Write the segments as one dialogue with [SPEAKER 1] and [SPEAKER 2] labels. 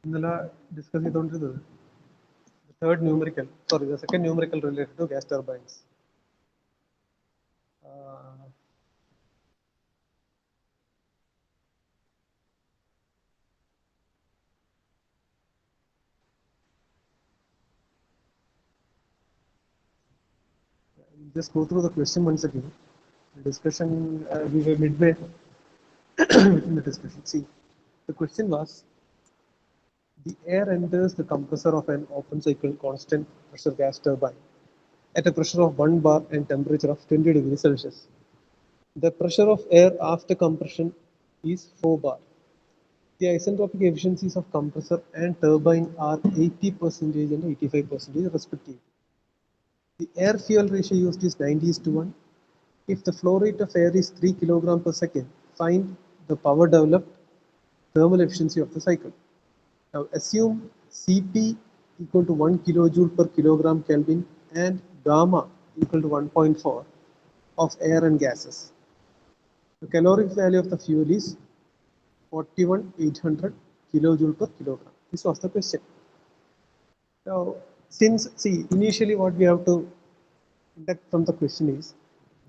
[SPEAKER 1] ഇന്നലെ ഡിസ്കസ് ചെയ്തുകൊണ്ടിരുന്നത് the second numerical related to gas turbines. Uh, just go through the question once again. The discussion, we were midway in the discussion. See, the question was, the air enters the compressor of an open cycle constant pressure gas turbine at a pressure of 1 bar and temperature of 20 degrees Celsius. The pressure of air after compression is 4 bar. The isentropic efficiencies of compressor and turbine are 80% and 85% respectively. The air fuel ratio used is 90:1. If the flow rate of air is 3 kg per second, find the power developed thermal efficiency of the cycle. Now assume Cp equal to 1 kilojoule per kilogram Kelvin and gamma equal to 1.4 of air and gases. The caloric value of the fuel is 41,800 kilojoule per kilogram. This was the question. Now, initially what we have to deduct from the question is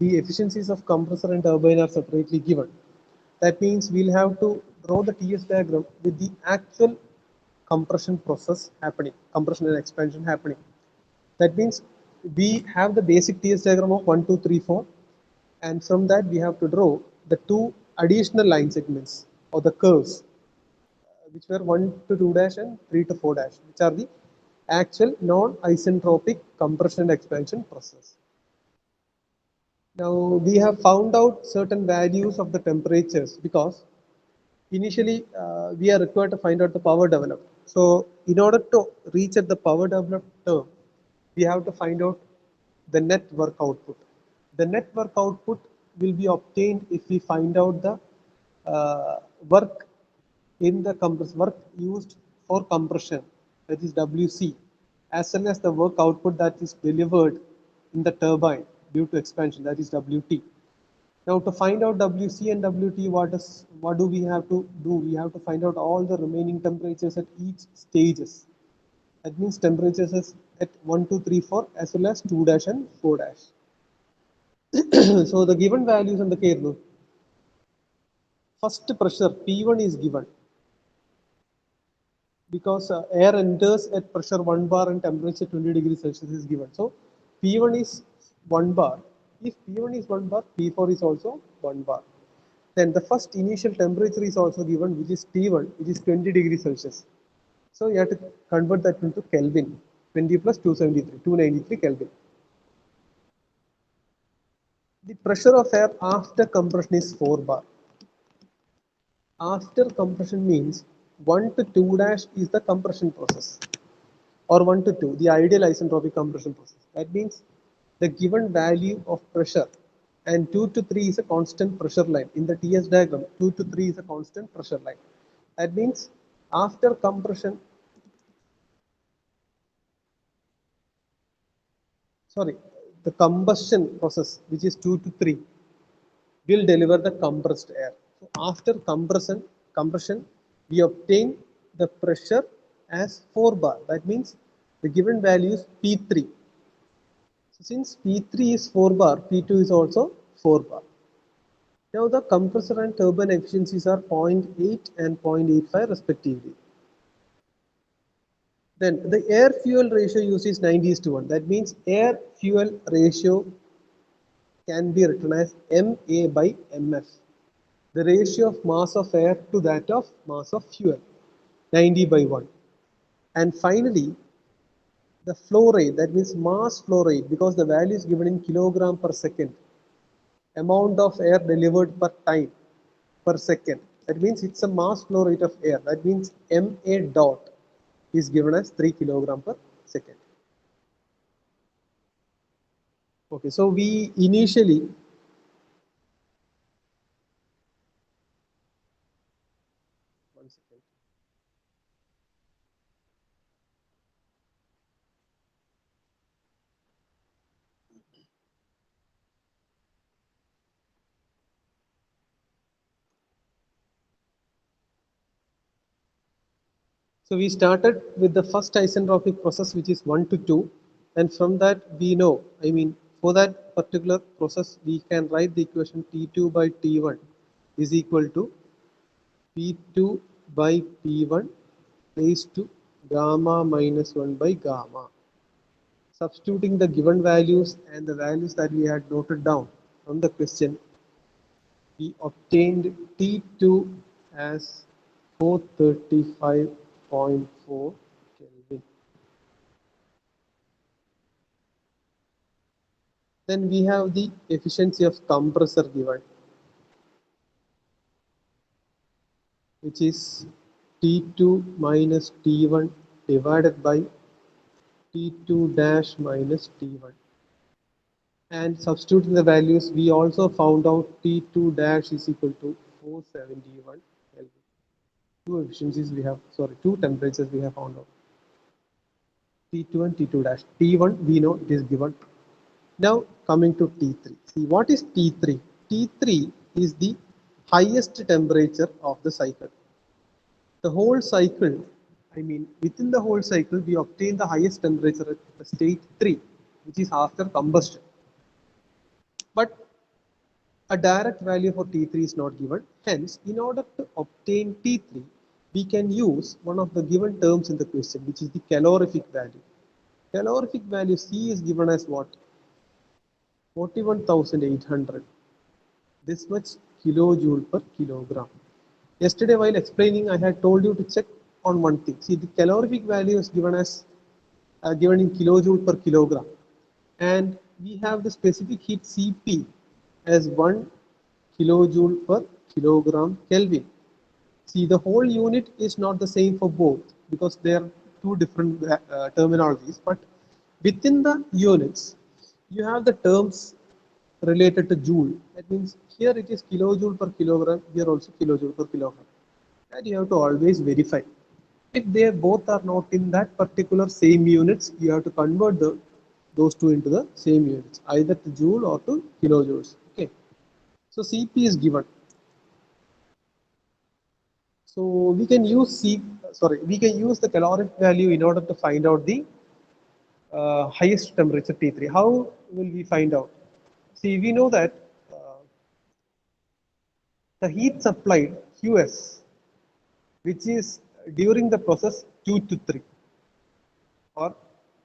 [SPEAKER 1] the efficiencies of compressor and turbine are separately given. That means we'll have to draw the TS diagram with the actual compression process happening, compression and expansion happening. That means we have the basic TS diagram of 1, 2, 3, 4, and from that we have to draw the two additional line segments or the curves, which were 1 to 2 dash and 3 to 4 dash, which are the actual non-isentropic compression and expansion process. Now we have found out certain values of the temperatures because initially we are required to find out the power developed. So in order to reach at the power developed term, we have to find out the net work output. The net work output will be obtained if we find out the work in the work used for compression, that is WC, as well as the work output that is delivered in the turbine due to expansion, that is WT. Now to find out WC and WT, what do we have to do? We have to find out all the remaining temperatures at each stages. That means temperatures at 1, 2, 3, 4 as well as 2 dash and 4 dash. So the given values in the case, first pressure P1 is given because air enters at pressure 1 bar and temperature 20 degrees Celsius is given. So P1 is 1 bar. If P1 is 1 bar, P4 is also 1 bar. Then the first initial temperature is also given, which is T1, which is 20 degrees Celsius. So you have to convert that into Kelvin. 20 plus 273, 293 Kelvin. The pressure of air after compression is 4 bar. After compression means 1 to 2 dash is the compression process, or 1 to 2, the ideal isentropic compression process. That means the given value of pressure, and 2 to 3 is a constant pressure line. In the TS diagram, 2 to 3 is a constant pressure line. That means after compression, the combustion process, which is 2 to 3, will deliver the compressed air. So after compression, we obtain the pressure as 4 bar. That means the given value is P3. So since P3 is 4 bar, P2 is also 4 bar. Now the compressor and turbine efficiencies are 0.8 and 0.85 respectively. Then the air fuel ratio used is 90:1. That means air fuel ratio can be written as MA by MF. The ratio of mass of air to that of mass of fuel, 90/1. And finally, the flow rate, that means mass flow rate, because the value is given in kilogram per second, amount of air delivered per time per second. That means it's a mass flow rate of air. That means MA dot is given as 3 kilogram per second. Okay, so we initially one second. So we started with the first isentropic process, which is 1 to 2, and from that we know, I mean, for that particular process, we can write the equation T2 by T1 is equal to P2 by P1 raised to gamma minus 1 by gamma. Substituting the given values and the values that we had noted down from the question, we obtained T2 as 435.4 Kelvin. Then we have the efficiency of compressor given, which is T2 minus T1 divided by T2 dash minus T1. And substituting the values, we also found out T2 dash is equal to 471 Kelvin. Two efficiencies we have, sorry, two temperatures we have found out. T2 and T2 dash. T1 we know it is given. Now coming to T3. See what is T3? T3 is the highest temperature of the cycle. The whole cycle, I mean within the whole cycle we obtain the highest temperature at the state 3, which is after combustion. But a direct value for T3 is not given. Hence, in order to obtain T3, we can use one of the given terms in the question, which is the calorific value. Calorific value C is given as what? 41,800. This much kilojoule per kilogram. Yesterday, while explaining, I had told you to check on one thing. See, the calorific value is given as given in kilojoule per kilogram, and we have the specific heat Cp as 1 kilojoule per kilogram Kelvin. See, the whole unit is not the same for both because they are two different terminologies. But within the units, you have the terms related to joule. That means here it is kilojoule per kilogram, here also kilojoule per kilogram. And you have to always verify. If they both are not in that particular same units, you have to convert those two into the same units, either to joule or to kilojoules. Okay. So Cp is given. So we can use we can use the caloric value in order to find out the highest temperature T3. How will we find out? See, we know that the heat supplied Qs, which is during the process 2 to 3, or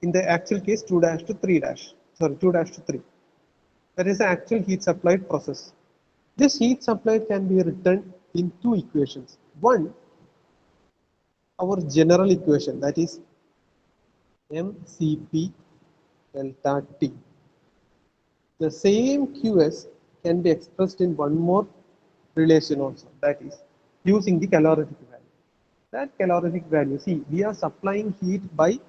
[SPEAKER 1] in the actual case 2 dash to 3 dash, sorry 2 dash to 3. That is the actual heat supplied process. This heat supply can be written in two equations. One, our general equation, that is mCp delta T. The same Qs can be expressed in one more relation also, that is using the calorific value. That calorific value, see, we are supplying heat by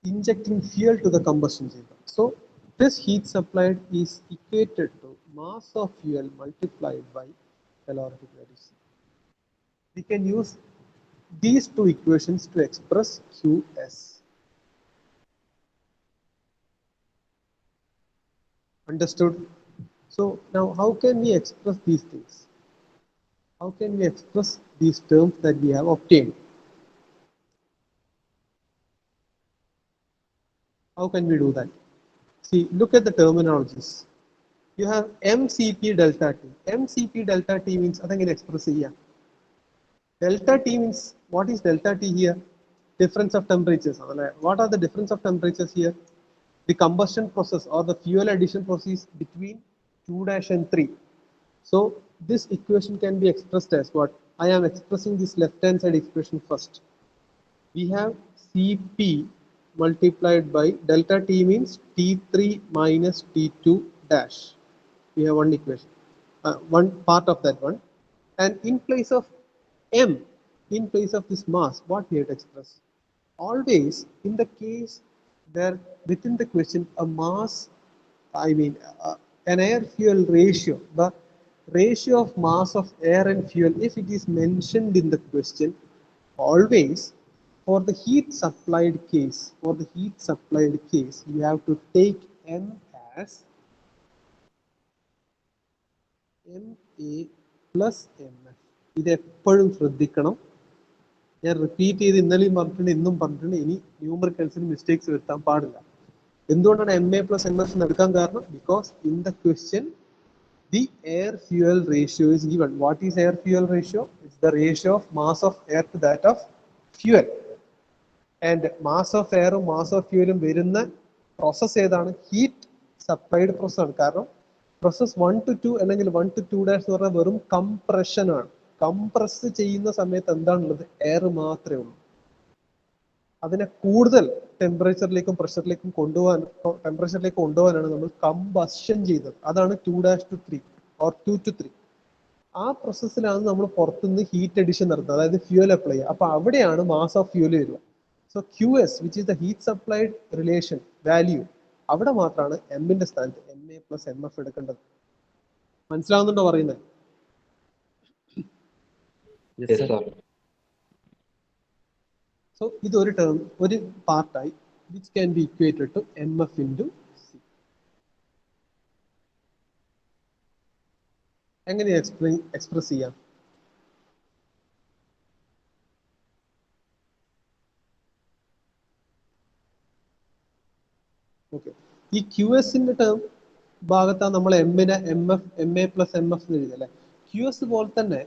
[SPEAKER 1] injecting fuel to the combustion chamber. So this heat supplied is equated to mass of fuel multiplied by calorific value. We can use these two equations to express Qs. Understood? So now how can we express these things? How can we express these terms that we have obtained? How can we do that? See, look at the terminologies. You have mCp delta T. mCp delta T means I think it expresses here. Delta T means, what is delta T here? Difference of temperatures. What are the difference of temperatures here? The combustion process or the fuel addition process between 2 dash and 3. So this equation can be expressed as what? I am expressing this left hand side expression first. We have Cp multiplied by delta T means T3 minus T2 dash. We have one equation, one part of that one. And in place of m, in place of this mass, what we have to express? Always in the case where within the question a mass, I mean an air fuel ratio, the ratio of mass of air and fuel, if it is mentioned in the question, always for the heat supplied case, you have to take m as MA plus MF. ഇത് എപ്പോഴും ശ്രദ്ധിക്കണം. ഞാൻ repeat ചെയ്ത് ഇന്നലെയും പറഞ്ഞിട്ടുണ്ട്, ഇന്നും പറഞ്ഞിട്ടുണ്ട്, ഇനി ന്യൂമറിക്കൽസിന് മിസ്റ്റേക്സ് വരുത്താൻ പാടില്ല. എന്തുകൊണ്ടാണ് MA+MS എന്ന് എടുക്കാൻ കാരണം? Because in the question the air fuel ratio is given. What is air fuel ratio? It's the ratio of mass of air to that of fuel. And mass of air ഉം mass of fuel ഉം വരുന്ന process ഏതാണ്? Heat supplied process ആണ്. കാരണം process 1 to 2 അല്ലെങ്കിൽ 1 to 2' എന്ന് പറഞ്ഞാൽ വെറും കംപ്രഷൻ ആണ്. കംപ്രസ് ചെയ്യുന്ന സമയത്ത് എന്താണുള്ളത്? എയർ മാത്രമേ ഉള്ളൂ. അതിനെ കൂടുതൽ ടെമ്പറേച്ചറിലേക്കും പ്രഷറിലേക്കും കൊണ്ടുപോകാനാണ് നമ്മൾ കമ്പഷൻ ചെയ്യുന്നത്. അതാണ് 2' to 3 or 2 to 3. ആ പ്രോസസ്സിലാണ് നമ്മൾ പുറത്തുനിന്ന് ഹീറ്റ് അഡിഷൻ നടത്തുന്നത്, അതായത് ഫ്യൂൽ അപ്ലൈ ചെയ്യുക. അപ്പൊ അവിടെയാണ് മാസ് ഓഫ് ഫ്യൂൽ വരിക. So QS which is the heat supplied relation value, അവിടെ മാത്രമാണ് എമ്മിന്റെ സ്ഥാനത്ത് MA+MF എടുക്കേണ്ടത്. മനസ്സിലാവുന്നുണ്ടോ പറയുന്നത്? സോ ഇതൊരു ടേം, ഒരു പാർട്ടായി which can be equated to MF into C. എങ്ങനെ എക്സ്പ്രസ് ചെയ്യാം? ഓക്കെ, ഈ QSന്റെ ടേം ഭാഗത്താണ് നമ്മൾ MA+MF എന്ന് എഴുതിയത് അല്ലെ. QS പോലെ തന്നെ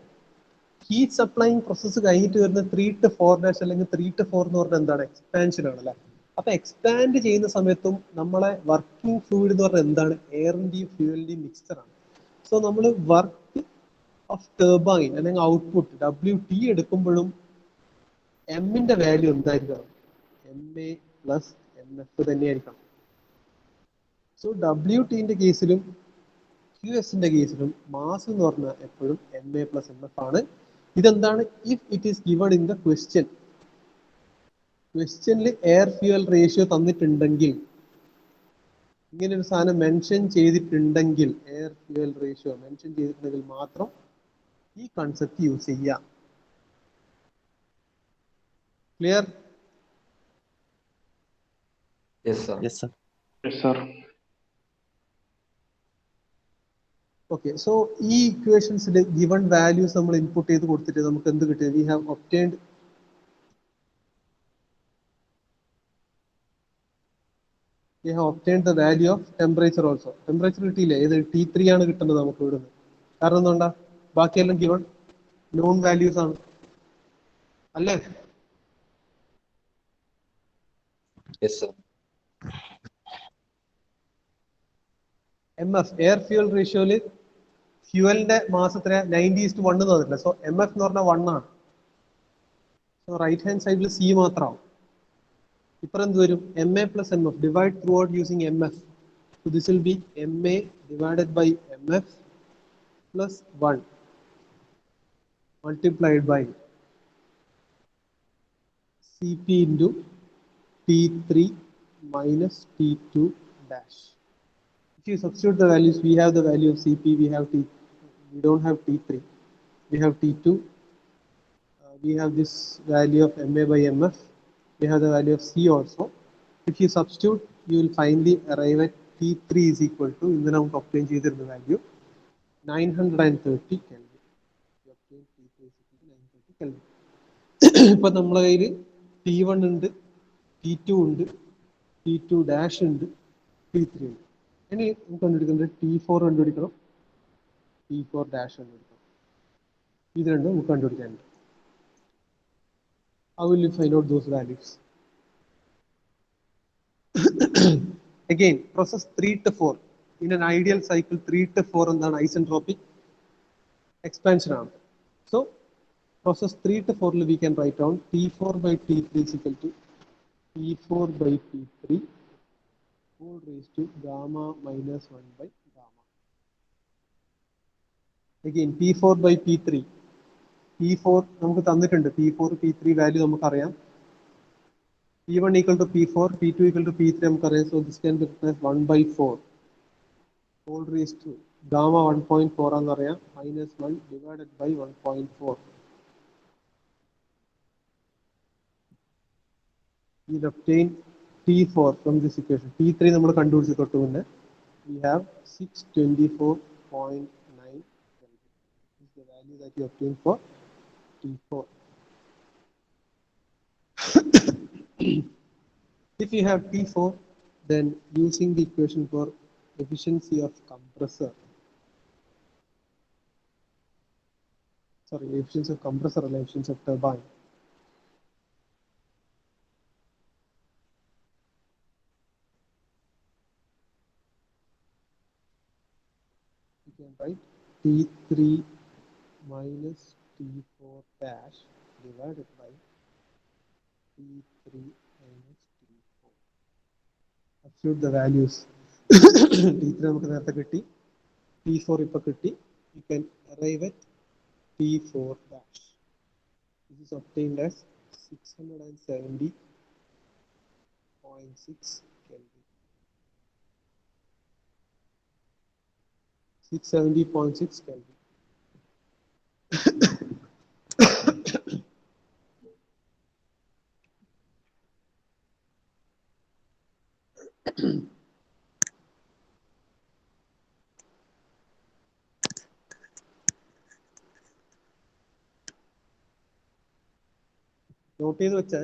[SPEAKER 1] ഹീറ്റ് സപ്ലൈയിങ് പ്രോസസ്സ് കഴിഞ്ഞിട്ട് വരുന്ന 3 to 4' അല്ലെങ്കിൽ 3 to 4 എന്ന് പറഞ്ഞാൽ എന്താണ്? എക്സ്പാൻഷൻ ആണ് അല്ലെ. അപ്പൊ എക്സ്പാൻഡ് ചെയ്യുന്ന സമയത്തും നമ്മളെ വർക്കിംഗ് ഫ്ലൂയിഡ് എന്ന് പറഞ്ഞാൽ എന്താണ്? എയറിന്റെയും ഫ്യൂവലിന്റെയും മിക്സ്ചർ ആണ്. സോ നമ്മൾ വർക്ക് ഓഫ് ടർബൈൻ അല്ലെങ്കിൽ ഔട്ട്പുട്ട് WT എടുക്കുമ്പോഴും എമ്മിന്റെ വാല്യൂ എന്തായിരിക്കണം? MA+MF തന്നെയായിരിക്കണം. സോ WTന്റെ കേസിലും QSന്റെ കേസിലും മാസ് എന്ന് പറഞ്ഞാൽ എപ്പോഴും MA+MF ആണ്. ഇതെന്താണ്? If it is given in the question. ക്വസ്റ്റ്യനിൽ എയർ ഫ്യൂവൽ റേഷ്യോ തന്നിട്ടുണ്ടെങ്കിൽ, ഇങ്ങനെ ഒരു സാധനം മെൻഷൻ ചെയ്തിട്ടുണ്ടെങ്കിൽ, എയർ ഫ്യൂവൽ റേഷ്യോ മെൻഷൻ ചെയ്തിട്ടുണ്ടെങ്കിൽ മാത്രം ഈ കൺസെപ്റ്റ് യൂസ് ചെയ്യാം. Clear?
[SPEAKER 2] Yes, sir.
[SPEAKER 3] Yes, sir.
[SPEAKER 4] Yes, sir.
[SPEAKER 1] Okay, so ഈ ഇക്വേഷൻസിൽ ഗിവൺ വാല്യൂസ് നമ്മൾ ഇൻപുട്ട് ചെയ്ത് കൊടുത്തിട്ട് നമുക്ക് എന്ത് കിട്ടിയത്? We have obtained the value of temperature also. Temperature കിട്ടിയില്ലേ? ഏത് T3 ആണ് കിട്ടുന്നത് നമുക്ക് ഇവിടുന്ന്. കാരണം എന്തുകൊണ്ടാ? ബാക്കിയെല്ലാം ഗിവൺ നോൺ വാല്യൂസ് ആണ് അല്ലേ?
[SPEAKER 2] Yes, sir.
[SPEAKER 1] MF air fuel റേഷ്യോയില് ഫ്യൂവലിന്റെ മാസ് എത്ര? 90:1 എന്ന് പറഞ്ഞില്ല. സോ MF എന്ന് പറഞ്ഞാൽ 1 ആണ്. സോ റൈറ്റ് ഹാൻഡ് സൈഡിൽ C മാത്രമാവും. ഇപ്പുറം എന്ത് വരും? MA+MF divide through out using MF. So this will be MA divided by MF plus 1 multiplied by CP into T3 minus T2 dash. If you substitute the values, we have the value of CP, we don't have T3, we have T2, we have this value of MA by MF, we have the value of C also. If you substitute, you will finally arrive at T3 is equal to, in the number obtain the value 930 Kelvin. You obtain T3 is equal to 930 Kelvin. ഇപ്പോൾ നമ്മളെ കയ്യിൽ T1 ഉണ്ട്, T2 ഉണ്ട്, T2 dash ഉണ്ട്, T3 ഉണ്ട്. ഇനി നമുക്ക് കണ്ടുപിടിക്കേണ്ടത് T4 കണ്ടുപിടിക്കണം, T4 dash കണ്ടുപിടിക്കണം. ഇത് രണ്ടും നമുക്ക് കണ്ടുപിടിക്കാനുണ്ട്. How will you find out those values? Again, process 3 to 4. In an ideal cycle, 3 to 4 എന്താണ്? ഐസെൻട്രോപിക് എക്സ്പാൻഷൻ ആണ്. So process 3 to 4 we can write down T4 by T3 is equal to T4 by T3 whole raised to gamma minus 1 by gamma. Again, P4 by P3. P4 നമുക്ക് തന്നിട്ടുണ്ട്. P4 P3 value നമുക്കറിയാം. P1 equal to P4, P2 equal to P3 നമുക്കറിയാം. So this can be written as 1 by 4 whole raised to gamma 1.4 എന്നറിയാം, minus 1 divided by 1.4. We'll obtain T4 from this equation. T3 നമ്മൾ കണ്ടുപിടിച്ചു തൊട്ട് മുന്നേ. We have 624.9 Kelvin. This is the value that you obtain for T4. If you have T4, then using the equation for efficiency of compressor, sorry, efficiency of compressor and efficiency of turbine. You can write T3 minus T4 dash divided by T3 minus T4. Substitute the values. T3 നമുക്ക് നേരത്തെ കിട്ടി, T4 ഇപ്പോൾ കിട്ടി. You can arrive at T4 dash. This is obtained as 670.6 Kelvin. 670.6 Kelvin. Not ചെയ്ത് വെച്ചാൽ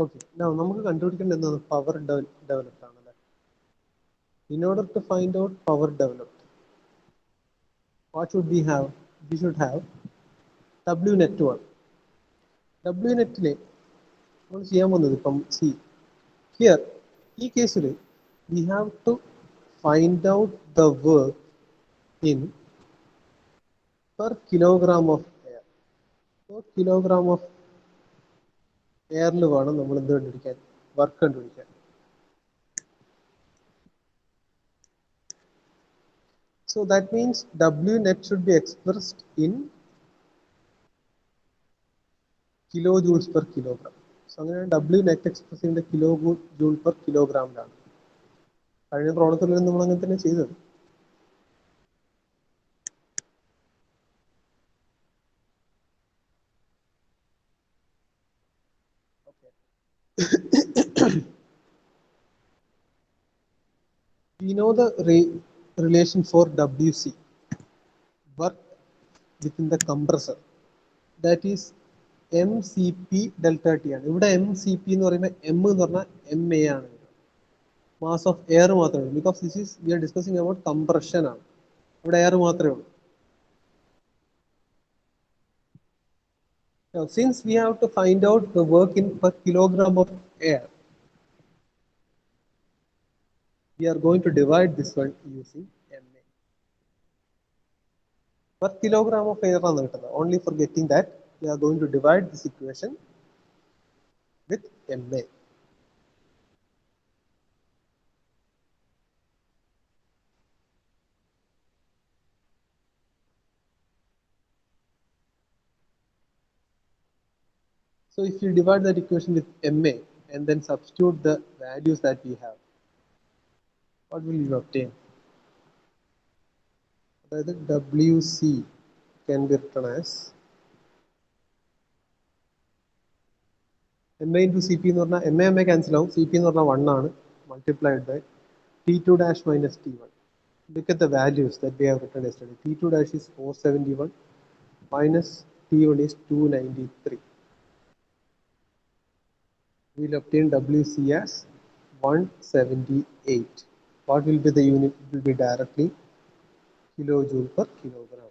[SPEAKER 1] okay. Now നമുക്ക് കണ്ടുപിടിക്കേണ്ടത് എന്താണ്? പവർ ഡെവലപ്ഡ് ആണല്ലേ. In order to find out power developed, what should we have? We should have W net 1. W നെറ്റിലെ നമ്മൾ ചെയ്യാൻ പോകുന്നത് ഇപ്പം here ഈ കേസിൽ we have to find out the work in per kilogram of air. Per kilogram of എയറിൽ വേണം നമ്മൾ എന്ത് കണ്ടുപിടിക്കാൻ? വർക്ക് കണ്ടുപിടിക്കാൻ. So that means W net should be expressed in kilojoules per kilogram. So അങ്ങനെ W net express ചെയ്യുന്നത് kilojoule per kilogramമിലാണ്. കഴിഞ്ഞ പ്രോബ്ലത്തിൽ നമ്മൾ അങ്ങനെ തന്നെ ചെയ്തത്. We know the relation for WC, work within the compressor, that is MCP delta T ആണ്. ഇവിടെ MCP എന്ന് പറയുമ്പോൾ M എന്ന് പറഞ്ഞാൽ MA ആണ്, മാസ് ഓഫ് എയർ മാത്രമേ ഉള്ളൂ. Because this is we are discussing about compression ആണ്, ഇവിടെ എയർ മാത്രമേ ഉള്ളൂ. Now, since we have to find out the work in per kilogram of air, we are going to divide this one using MA. Per kilogram of air ആണ് കിട്ടുന്നത്. Only for getting that, we are going to divide this equation with MA. So if you divide that equation with MA and then substitute the values that we have, what will you obtain? That WC can be written as MA into CP എന്ന് പറഞ്ഞാൽ MA cancel ആവും, CP എന്ന് പറഞ്ഞാൽ 1 ആണ്, multiplied by T2 dash minus T1. Look at the values that we have written yesterday. T2 dash is 471 minus T1 is 293. We will obtain WC as 178. What will be the unit? It will be directly kilojoule per kilogram.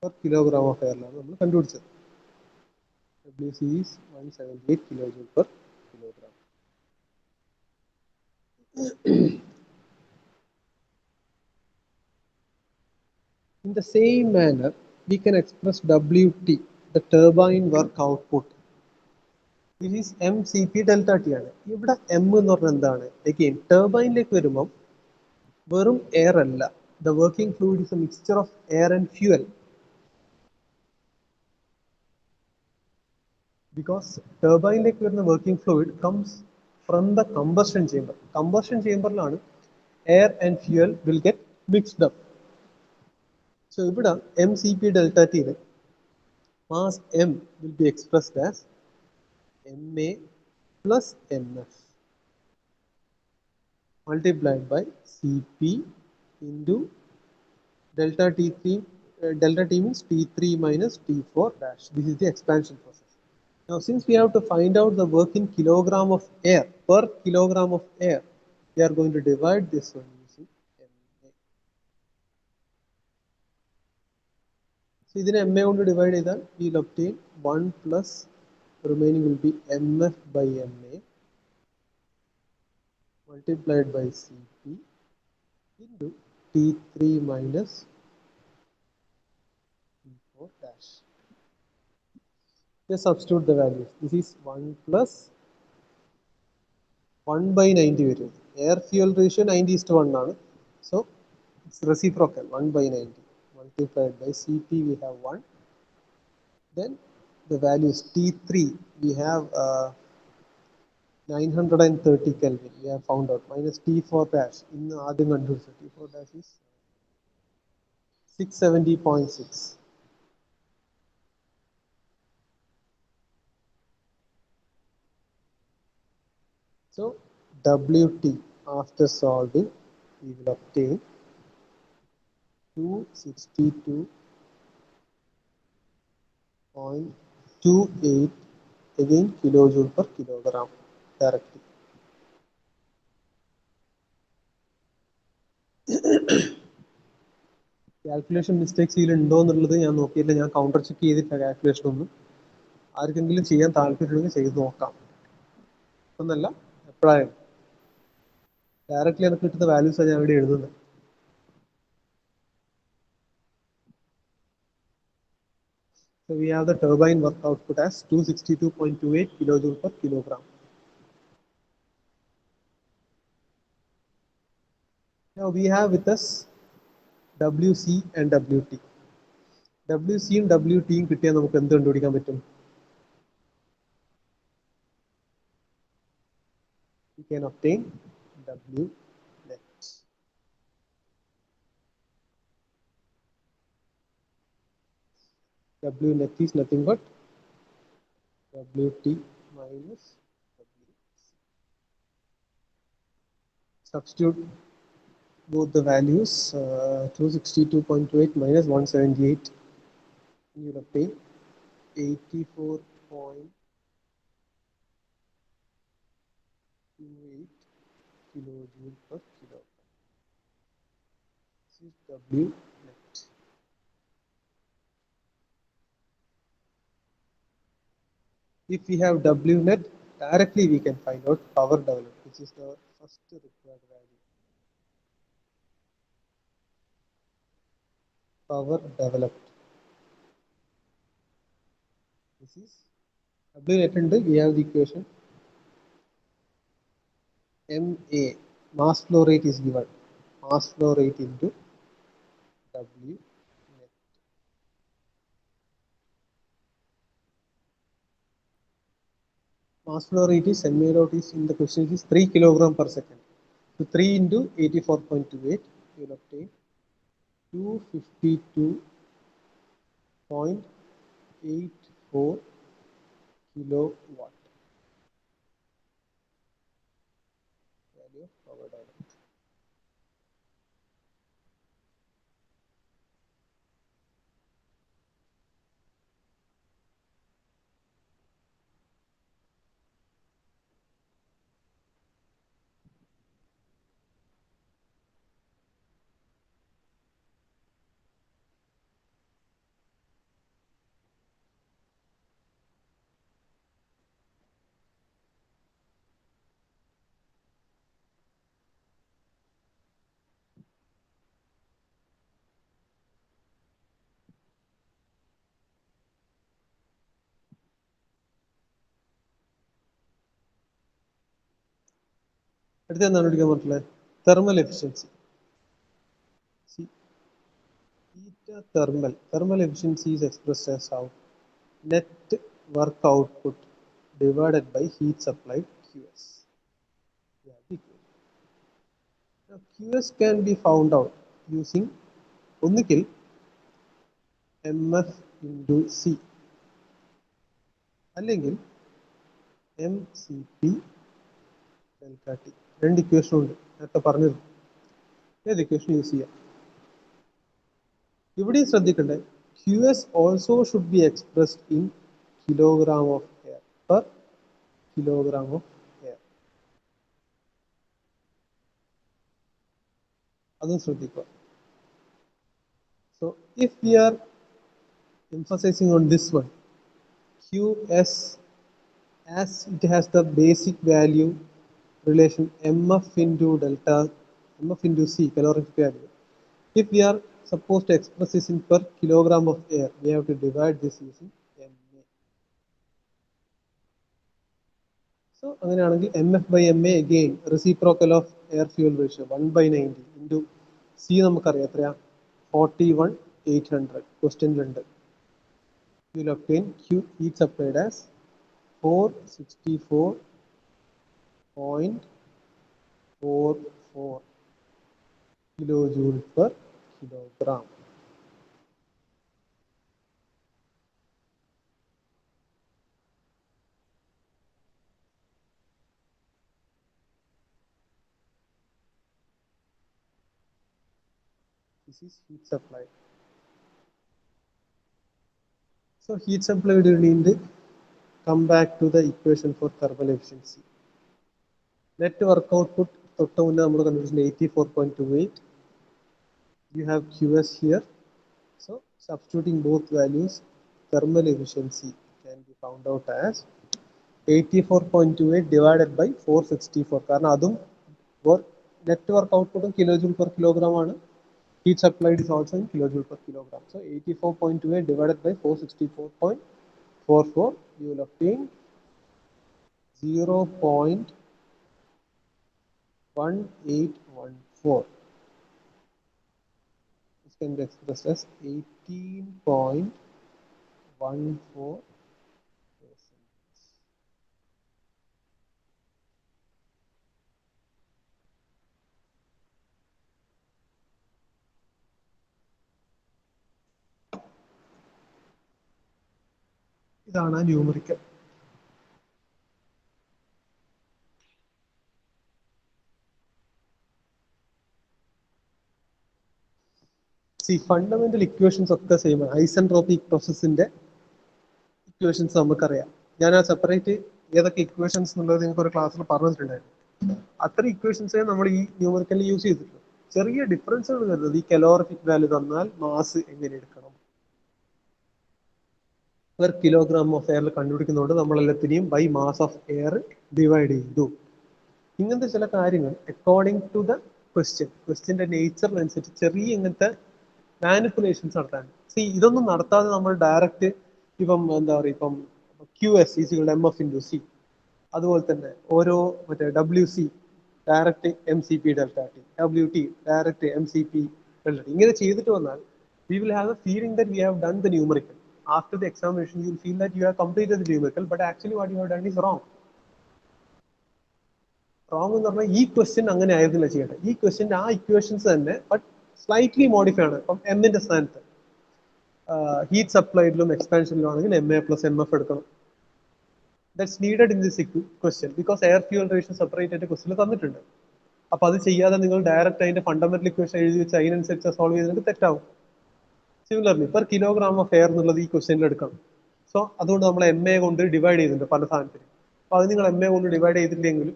[SPEAKER 1] Per kilogram of air ലാണ് നമ്മൾ കണ്ടുപിടിച്ചത്. WC is 178 kilojoule per kilogram. In the same manner, we can express WT, the turbine work output. This is MCP delta T ആണ്. ഇവിടെ M എന്ന് പറഞ്ഞാൽ എന്താണ്? Again, ടർബൈനിലേക്ക് വരുമ്പോൾ വെറും എയർ അല്ല. The working fluid is a mixture of air and fuel. because ടർബൈനിലേക്ക് വരുന്ന working fluid comes from the combustion chamber. Combustion chamberലാണ് air and fuel will get mixed up. So ഇവിടെ mCp delta T യിൽ mass m will be expressed as ma plus mf multiplied by Cp into delta T3. Delta T means T3 minus T4 dash. This is the expansion process. Now, since we have to find out the work in kilogram of air, per kilogram of air, we are going to divide this one using MA. So, this MA only divide either, we will obtain 1 plus remaining will be MF by MA multiplied by Cp into T3 minus T4 dash. Just substitute the values. This is 1 plus 1 by 90 വരും. Air fuel ratio 90:1 ആണ്. So it's reciprocal 1 by 90 multiplied by Cp we have 1. Then the value is T3 we have 930 Kelvin we have found out minus T4 dash. ഇന്ന് ആദ്യം കണ്ടുപിടിച്ചു T4 dash is 670.6. So Wt after solving we will obtain 262.28 again kilojoule per kilogram directly. Calculation mistakes ഇതിൽ ഉണ്ടോ എന്നുള്ളത് ഞാൻ നോക്കിയില്ല. ഞാൻ counter check ചെയ്തിട്ടില്ല കാൽക്കുലേഷൻ ഒന്നും. ആർക്കെങ്കിലും ചെയ്യാൻ താല്പര്യമുണ്ടെങ്കിൽ ചെയ്ത് നോക്കാം. ഒന്നല്ല എപ്പോഴായാലും ഡയറക്റ്റ്ലി എനിക്ക് കിട്ടുന്ന വാല്യൂസാണ് ഞാൻ ഇവിടെ എഴുതുന്നത്. So we have the turbine work output as 262.28 kilojoule per kilogram. Now we have with us WC and WT. WC യും WT യും കിട്ടിയാൽ നമുക്ക് എന്ത് കണ്ടുപിടിക്കാൻ പറ്റും? We can obtain W net. W net is nothing but WT minus WC. Substitute both the values 262.28 minus 178. You will obtain 84.28 kilojoule per kilogram. This is W net. If we have W net, directly we can find out power developed, which is the first required value. Power developed. This is W net and we have the equation MA, mass flow rate is given. Mass flow rate into W net. Mass flow rate is MA dot is in the question is 3 kilogram per second. So 3 into 84.28 you will obtain 252.84 kilowatt. Value of power developed. അടുത്ത എന്താണ് പഠിക്കാൻ പറ്റുള്ളത്? Thermal efficiency. Theta thermal efficiency is expressed as how net work output divided by heat supplied QS. Now, QS can be found out using ഒന്നുകിൽ MF into C അല്ലെങ്കിൽ MCP delta T. രണ്ട് equation ഉണ്ട്, നേരത്തെ പറഞ്ഞത്. ഏത് equation use ചെയ്യാം? ഇവിടെയും ശ്രദ്ധിക്കണ്ടേ, QS also should be expressed in kilogram of air per kilogram of air. അതും ശ്രദ്ധിക്കുക. So if we are emphasizing on this one, QS, as it has the basic value relation MF into delta, MF into C, calorific value. If we are supposed to express this in per kilogram of air, we have to divide this using MA. So അങ്ങനെയാണെങ്കിൽ MF by MA again reciprocal of air fuel ratio 1/90 into C നമുക്കറിയാം എത്രയാ, 41,800 ക്വസ്റ്റ്യനിലുണ്ട്. You will obtain Q heat supplied as 464.44 kilojoule per kilogram. This is heat supply. So heat supply will need to come back to the equation for thermal efficiency. Net work output തൊട്ട് മുന്നേ നമ്മൾ കണ്ടുപിടിച്ചിട്ടുണ്ട് 84.28. You have QS here. So substituting both values, thermal efficiency can be found out as 84.28 divided by 464. കാരണം അതും net work output kilojoule per kilogram ആണ്. Heat supplied is also in kilojoule per kilogram. So 84.28 divided by 464.44, you will obtain 0.1814. This can be expressed as 18.14%. ഇതാണ് numerical. Fundamental equations ഒക്കെ same ആണ്. Isentropic പ്രോസസ്സിന്റെ equations നമുക്കറിയാം. ഞാൻ ആ separate ഏതൊക്കെ equations എന്നുള്ളത് നിങ്ങൾക്ക് ഒരു ക്ലാസ്സിൽ പറഞ്ഞിട്ടുണ്ടായിരുന്നു. അത്ര ഇക്വേഷൻസേ നമ്മൾ ഈ ന്യൂമറിക്കലിൽ യൂസ് ചെയ്തിട്ടുള്ളൂ. ചെറിയ ഡിഫറൻസുകൾ വരുന്നത് ഈ കലോറിഫിക് വാല്യൂ തന്നാൽ മാസ് എങ്ങനെ എടുക്കണം, പെർ കിലോഗ്രാം ഓഫ് എയറിൽ കണ്ടുപിടിക്കുന്നതുകൊണ്ട് നമ്മളെല്ലാത്തിനെയും by mass of air divide ചെയ്തു. ഇങ്ങനത്തെ ചില കാര്യങ്ങൾ അക്കോർഡിംഗ് ടു ദ ക്വസ്റ്റ്യന്റെ നേച്ചറിനനുസരിച്ച് ചെറിയ ഇങ്ങനത്തെ മാനിപ്പുലേഷൻസ് നടത്താൻ. ഇതൊന്നും നടത്താതെ നമ്മൾ ഡയറക്റ്റ് ഇപ്പം എന്താ പറയുക, ഇപ്പം QS MF into C, അതുപോലെ തന്നെ ഓരോ മറ്റേ WC direct MCP delta T, WT direct MCP delta T, ഇങ്ങനെ ചെയ്തിട്ട് വന്നാൽ we will have a feeling that we have done the numerical. After the examination you will feel that you have completed the numerical, but actually what you have done is wrong. Wrong എന്ന് പറഞ്ഞാൽ ഈ question അങ്ങനെ ആയിരുന്നില്ല ചെയ്യേണ്ടത്. ഈ ക്വസ്റ്റ്യൻ്റെ ആ equations തന്നെ but slightly modify ആണ്. ഇപ്പം എമ്മിന്റെ സ്ഥാനത്ത് ഹീറ്റ് സപ്ലൈഡിലും എക്സ്പാൻഷനിലും ആണെങ്കിൽ MA plus MF എടുക്കണം. That's needed in this question because air fuel ratio separate ആയിട്ട് ക്വസ്റ്റ്യൻ തന്നിട്ടുണ്ട്. അപ്പൊ അത് ചെയ്യാതെ നിങ്ങൾ ഡയറക്റ്റ് അതിന്റെ ഫണ്ടമെന്റൽ ഇക്വേഷൻ എഴുതി വെച്ച് അതിനനുസരിച്ച് സോൾവ് ചെയ്തിട്ട് തെറ്റാവും. Similarly per kilogram of air എന്നുള്ളത് ഈ ക്വസ്റ്റ്യനിൽ എടുക്കണം. സോ അതുകൊണ്ട് നമ്മൾ MA കൊണ്ട് ഡിവൈഡ് ചെയ്തിട്ടുണ്ട് പല സാധനത്തിനും. അപ്പൊ അത് നിങ്ങൾ MA കൊണ്ട് ഡിവൈഡ് ചെയ്തിട്ടില്ലെങ്കിലും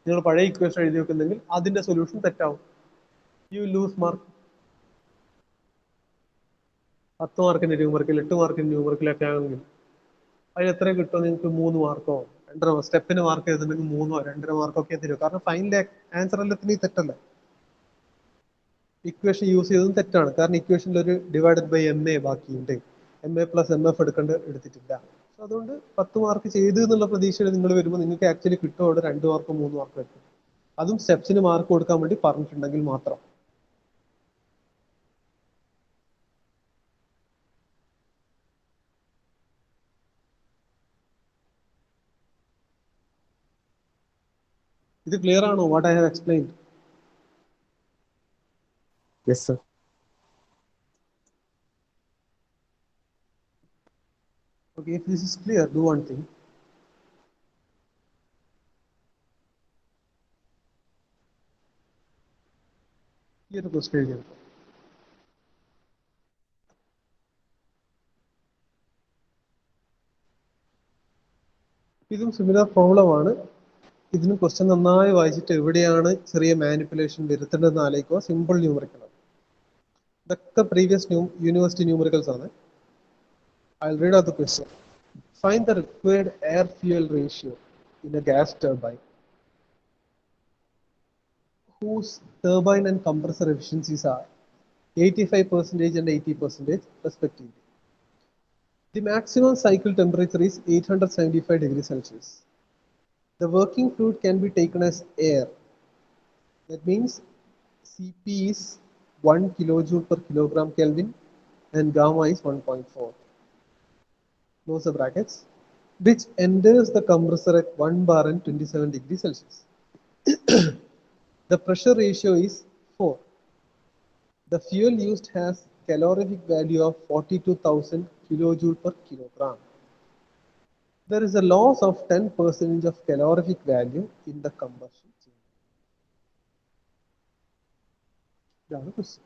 [SPEAKER 1] നിങ്ങൾ പഴയ ഇക്വേഷൻ എഴുതി വെക്കുന്നെങ്കിൽ അതിന്റെ സൊല്യൂഷൻ തെറ്റാവും. You lose mark. 10 മാർക്കിന്റെ ന്യൂമറിക്കൽ 8 മാർക്കിന്റെ ന്യൂമറിക്കലൊക്കെ ആണെങ്കിൽ അതിന് എത്ര കിട്ടുമോ നിങ്ങൾക്ക്? 3 മാർക്കോ 2 സ്റ്റെപ്പിന് മാർക്ക് ചെയ്തിട്ടുണ്ടെങ്കിൽ 3 2.5 മാർക്കൊക്കെ തരും. കാരണം ഫൈനൽ ആൻസർ എല്ലാത്തിനും തെറ്റല്ലേ. ഇക്വേഷൻ യൂസ് ചെയ്തതും തെറ്റാണ്. കാരണം ഇക്വേഷനിൽ ഒരു ഡിവൈഡഡ് ബൈ MA ബാക്കിയുണ്ട്. MA plus MF എടുത്തിട്ടില്ല. അതുകൊണ്ട് 10 മാർക്ക് ചെയ്തു എന്നുള്ള പ്രതീക്ഷയിൽ നിങ്ങൾ വരുമ്പോൾ നിങ്ങൾക്ക് ആക്ച്വലി കിട്ടും അവിടെ 2 മാർക്കോ 3 മാർക്കോ കിട്ടും. അതും സ്റ്റെപ്സിന് മാർക്ക് കൊടുക്കാൻ വേണ്ടി പറഞ്ഞിട്ടുണ്ടെങ്കിൽ മാത്രം. Is it clear or no what I have explained?
[SPEAKER 3] Yes, sir.
[SPEAKER 1] Okay, if this is clear, do one thing. Here the question. ഇതും സിമിലർ പ്രോബ്ലം ആണ്. ഇതിന് ക്വസ്റ്റ്യൻ നന്നായി വായിച്ചിട്ട് എവിടെയാണ് ചെറിയ മാനിപ്പുലേഷൻ വരുത്തേണ്ടതെന്ന് ആലോചിക്കുക. സിമ്പിൾ ന്യൂമറിക്കൽ ആണ്. ഇതൊക്കെ പ്രീവിയസ് യൂണിവേഴ്സിറ്റി ന്യൂമറിക്കൽസ് ആണ്. I'll read out the question. Find the required air fuel ratio in a gas turbine whose turbine and compressor efficiencies are 85% and 80% respectively. The maximum cycle temperature is 875 degrees Celsius. The working fluid can be taken as air. That means Cp is 1 kilojoule per kilogram Kelvin and gamma is 1.4. Close the brackets. Which enters the compressor at 1 bar and 27 degrees Celsius. The pressure ratio is 4. The fuel used has calorific value of 42,000 kilojoule per kilogram. There is a loss of 10% of calorific value in the combustion chamber. ഇതാണ് question.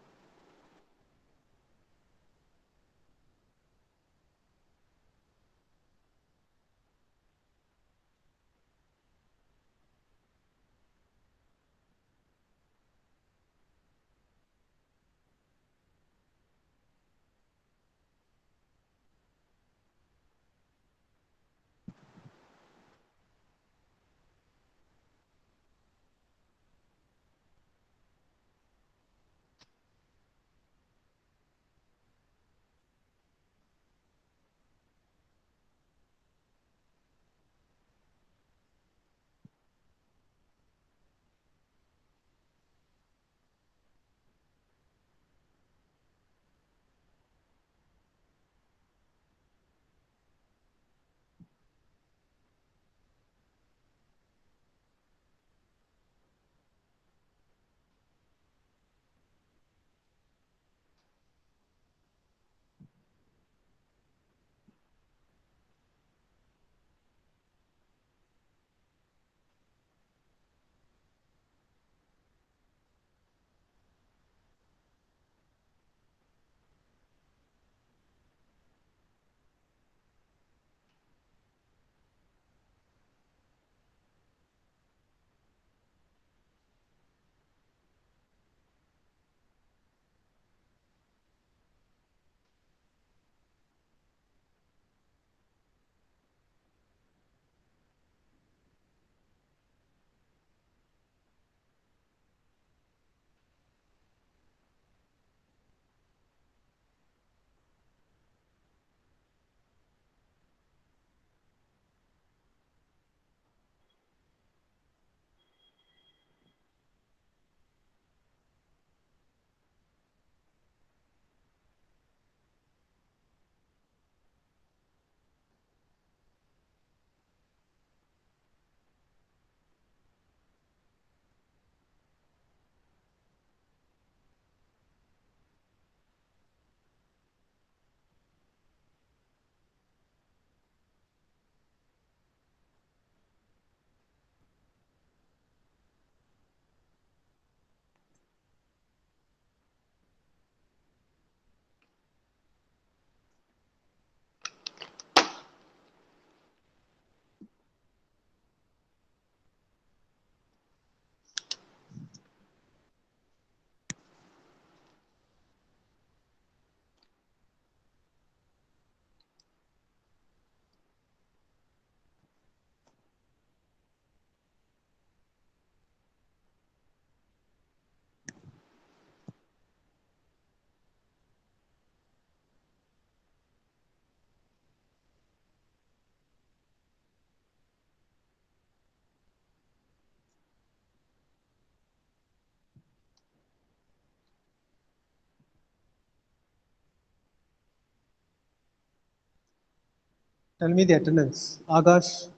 [SPEAKER 1] Tell me the attendance. Akash,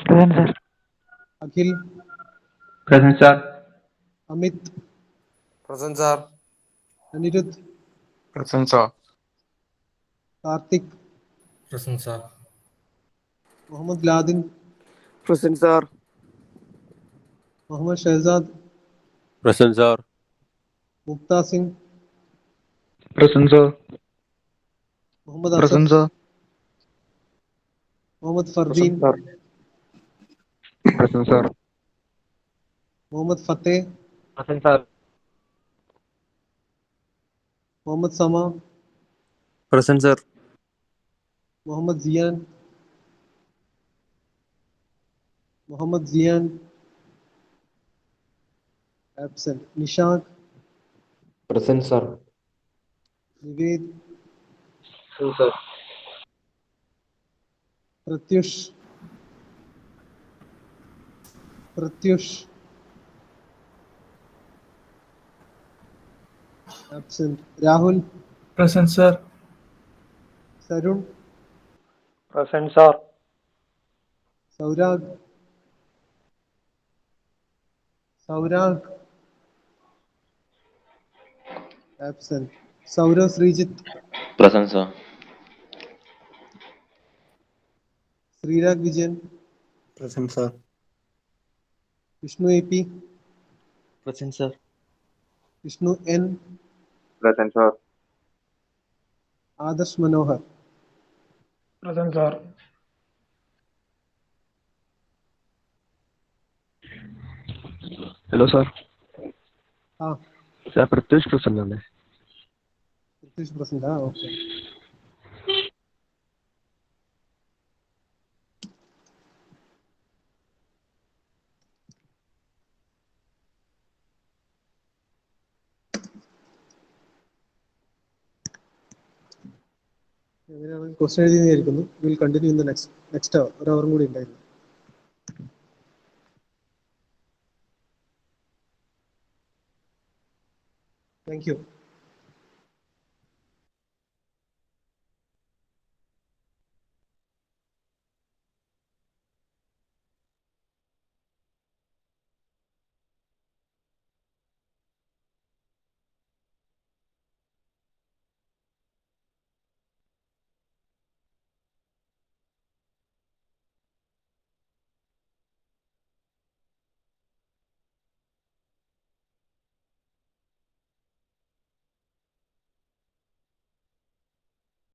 [SPEAKER 4] Present, sir.
[SPEAKER 1] Akhil,
[SPEAKER 3] Present, sir.
[SPEAKER 1] Amit,
[SPEAKER 4] Present, sir.
[SPEAKER 1] Anirudh,
[SPEAKER 4] Present, sir.
[SPEAKER 1] Karthik,
[SPEAKER 4] Present, sir.
[SPEAKER 1] Mohammed Ladin,
[SPEAKER 5] Present, sir.
[SPEAKER 1] Mohammed Shehzad,
[SPEAKER 6] Present, sir.
[SPEAKER 1] Mukta Singh,
[SPEAKER 3] Present, sir.
[SPEAKER 1] Mohammed Asaf,
[SPEAKER 3] Present, sir.
[SPEAKER 1] Mohammed
[SPEAKER 5] Present,
[SPEAKER 1] Fardeen,
[SPEAKER 5] sir.
[SPEAKER 3] Present, sir.
[SPEAKER 1] Mohammed Fateh,
[SPEAKER 3] Present, sir.
[SPEAKER 1] Mohammed Sama,
[SPEAKER 6] Present, sir.
[SPEAKER 1] Mohammed Zian, Mohammed Zian, absent. Nishant,
[SPEAKER 2] Present, sir.
[SPEAKER 1] Nived,
[SPEAKER 3] Present, sir.
[SPEAKER 1] Pratyush, Pratyush, absent. Rahul,
[SPEAKER 7] Present, sir.
[SPEAKER 1] Sarun,
[SPEAKER 3] Present, sir.
[SPEAKER 1] Saurag, Saurag, absent. Saurav Srijit,
[SPEAKER 8] Present, sir.
[SPEAKER 1] Srirag Vijayan,
[SPEAKER 4] Present, sir.
[SPEAKER 1] Vishnu AP,
[SPEAKER 8] Present, sir.
[SPEAKER 1] Vishnu N,
[SPEAKER 3] Present, sir.
[SPEAKER 1] Adarsh Manohar.
[SPEAKER 3] Present, sir. Hello, sir.
[SPEAKER 1] Ah,
[SPEAKER 3] Sir, Pratyush present है.
[SPEAKER 1] Pratyush present. Ah, okay. Question എഴുതിയിരിക്കുന്നു. Will continue in the next ഒരു അവറും കൂടി ഉണ്ടായിരുന്നു. Thank U.